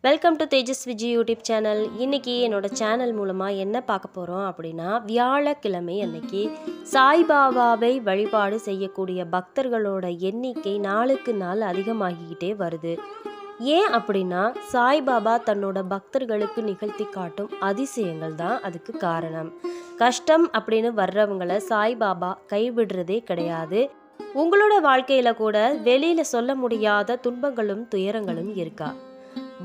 Welcome to Tejas Viji YouTube channel. இன்றைக்கி என்னோடய channel மூலமாக என்ன பார்க்க போகிறோம் அப்படின்னா, வியாழக்கிழமை அன்னைக்கு சாய்பாபாவை வழிபாடு செய்யக்கூடிய பக்தர்களோட எண்ணிக்கை நாளுக்கு நாள் அதிகமாகிக்கிட்டே வருது. ஏன் அப்படின்னா, சாய்பாபா தன்னோட பக்தர்களுக்கு நிகழ்த்தி காட்டும் அதிசயங்கள் தான் அதுக்கு காரணம். கஷ்டம் அப்படின்னு வர்றவங்களை சாய்பாபா கைவிடுறதே கிடையாது. உங்களோட வாழ்க்கையில் கூட வெளியில் சொல்ல முடியாத துன்பங்களும் துயரங்களும் இருக்கா?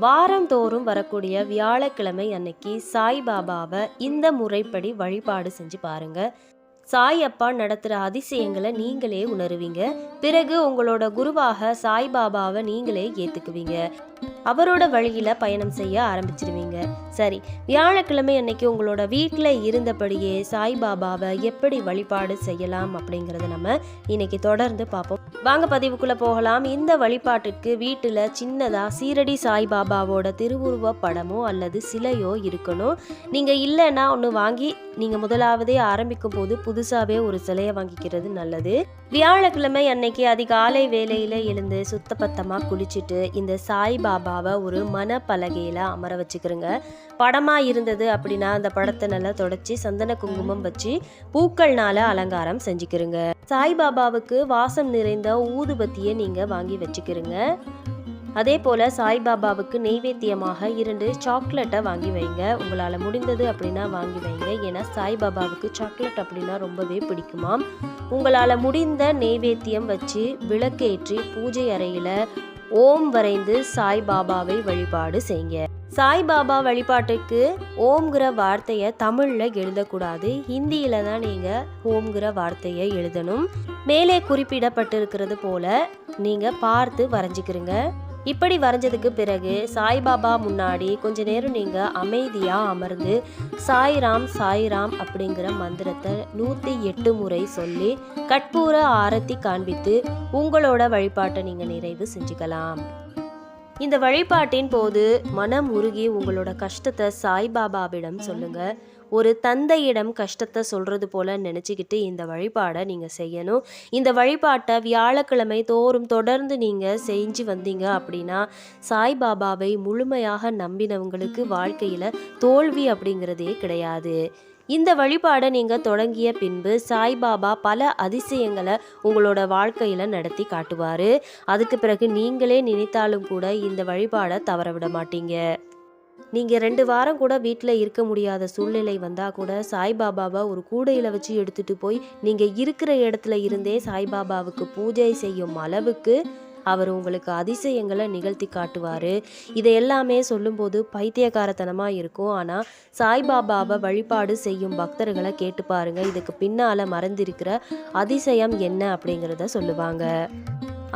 வாரந்தோறும் வரக்கூடிய வியாழக்கிழமை அன்னைக்கு சாய்பாபாவை இந்த முறைப்படி வழிபாடு செஞ்சு பாருங்க. சாயப்பா நடத்துகிற அதிசயங்களை நீங்களே உணருவீங்க. பிறகு உங்களோட குருவாக சாய்பாபாவை நீங்களே ஏற்றுக்குவீங்க. அவரோட வழியில் பயணம் செய்ய ஆரம்பிச்சிருவீங்க. சரி, வியாழக்கிழமை அன்னைக்கு உங்களோட வீட்டில் இருந்தபடியே சாய்பாபாவை எப்படி வழிபாடு செய்யலாம் அப்படிங்கிறத நம்ம இன்னைக்கு தொடர்ந்து பார்ப்போம். வாங்க பதிவுக்குள்ளே போகலாம். இந்த வழிபாட்டுக்கு வீட்டில் சின்னதாக சீரடி சாய்பாபாவோட திருவுருவ படமோ அல்லது சிலையோ இருக்கணும். நீங்கள் இல்லைன்னா ஒன்று வாங்கி நீங்கள் முதலாவதே ஆரம்பிக்கும் போது புதுசாகவே ஒரு சிலையை வாங்கிக்கிறது நல்லது. வியாழக்கிழமை அன்னைக்கு அதிகாலை வேலையில் எழுந்து சுத்தபத்தமாக குளிச்சுட்டு இந்த சாய்பாபாவை ஒரு மனப்பலகையில் அமர வச்சுக்கிறோங்க. படமாக இருந்தது அப்படின்னா அந்த படத்தை நல்லா தொடச்சி சந்தன குங்குமம் வச்சு பூக்கள்னால அலங்காரம் செஞ்சுக்கிறோங்க. சாய்பாபாவுக்கு வாசம் நிறைந்த ஊதுபத்தியை நீங்கள் வாங்கி வச்சுக்கிறோங்க. அதே போல் சாய்பாபாவுக்கு நெய்வேத்தியமாக 2 சாக்லேட்டை வாங்கி வைங்க. உங்களால் முடிந்தது அப்படின்னா வாங்கி வைங்க. ஏன்னா சாய்பாபாவுக்கு சாக்லேட் அப்படின்னா ரொம்பவே பிடிக்குமாம். உங்களால் முடிந்த நெய்வேத்தியம் வச்சு விளக்கேற்றி பூஜை அறையில் ஓம் வரைந்து சாய்பாபாவை வழிபாடு செய்யுங்க. சாய்பாபா வழிபாட்டுக்கு ஓம்ங்கிற வார்த்தையை தமிழில் எழுதக்கூடாது. ஹிந்தியில் தான் நீங்கள் ஓம்ங்கிற வார்த்தையை எழுதணும். மேலே குறிப்பிடப்பட்டிருக்கிறது போல் நீங்கள் பார்த்து வரைஞ்சிக்கிறீங்க. இப்படி வரைஞ்சதுக்கு பிறகு சாய்பாபா முன்னாடி கொஞ்ச நேரம் நீங்கள் அமைதியாக அமர்ந்து சாய்ராம் சாய்ராம் அப்படிங்கிற மந்திரத்தை 108 முறை சொல்லி கற்பூர ஆரத்தி காண்பித்து உங்களோட வழிபாட்டை நீங்கள் நிறைவு செஞ்சுக்கலாம். இந்த வழிபாட்டின் போது மனம் உருகி உங்களோட கஷ்டத்தை சாய்பாபாவிடம் சொல்லுங்க. ஒரு தந்தையிடம் கஷ்டத்தை சொல்றது போல நினச்சிக்கிட்டு இந்த வழிபாடை நீங்கள் செய்யணும். இந்த வழிபாட்டை வியாழக்கிழமை தோறும் தொடர்ந்து நீங்கள் செஞ்சு வந்தீங்க அப்படின்னா சாய்பாபாவை முழுமையாக நம்பினவங்களுக்கு வாழ்க்கையில் தோல்வி அப்படிங்கிறதே கிடையாது. இந்த வழிபாடை நீங்கள் தொடங்கிய பின்பு சாய்பாபா பல அதிசயங்களை உங்களோட வாழ்க்கையில் நடத்தி காட்டுவார். அதுக்கு பிறகு நீங்களே நினைத்தாலும் கூட இந்த வழிபாடை தவற விட மாட்டீங்க. நீங்கள் 2 வாரம் கூட வீட்டில் இருக்க முடியாத சூழ்நிலை வந்தால் கூட சாய்பாபாவை ஒரு கூடையில் வச்சு எடுத்துகிட்டு போய் நீங்கள் இருக்கிற இடத்துல இருந்தே சாய்பாபாவுக்கு பூஜை செய்யும் அளவுக்கு அவர் உங்களுக்கு அதிசயங்களை நிகழ்த்தி காட்டுவார். இதை எல்லாமே சொல்லும்போது பைத்தியக்காரத்தனமாக இருக்கும். ஆனால் சாய்பாபாவை வழிபாடு செய்யும் பக்தர்களை கேட்டு பாருங்கள். இதுக்கு பின்னால் மறைந்திருக்கிற அதிசயம் என்ன அப்படிங்கிறத சொல்லுவாங்க.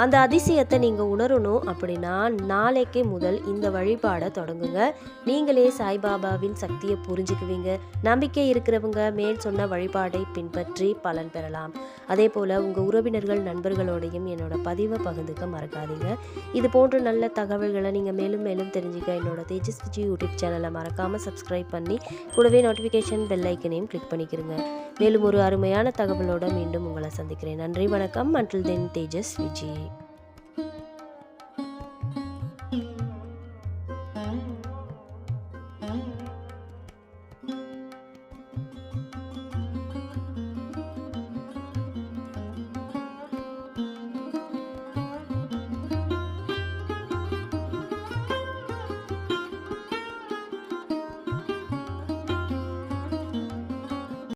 அந்த அதிசயத்தை நீங்கள் உணரணும் அப்படின்னா நாளைக்கு முதல் இந்த வழிபாடை தொடங்குங்க. நீங்களே சாய்பாபாவின் சக்தியை புரிஞ்சுக்குவீங்க. நம்பிக்கை இருக்கிறவங்க மேல் சொன்ன வழிபாடை பின்பற்றி பலன் பெறலாம். அதே போல் உங்கள் உறவினர்கள் நண்பர்களோடையும் என்னோட பதிவை பகிர்ந்துக்க மறக்காதீங்க. இது போன்ற நல்ல தகவல்களை நீங்கள் மேலும் மேலும் தெரிஞ்சுக்க என்னோட தேஜஸ் விஜி யூடியூப் சேனலை மறக்காமல் சப்ஸ்கிரைப் பண்ணி கூடவே நோட்டிஃபிகேஷன் பெல் ஐக்கனையும் கிளிக் பண்ணிக்கிறங்க. மேலும் ஒரு அருமையான தகவலோடு மீண்டும் உங்களை சந்திக்கிறேன். நன்றி, வணக்கம். Until then, தேஜஸ் விஜி.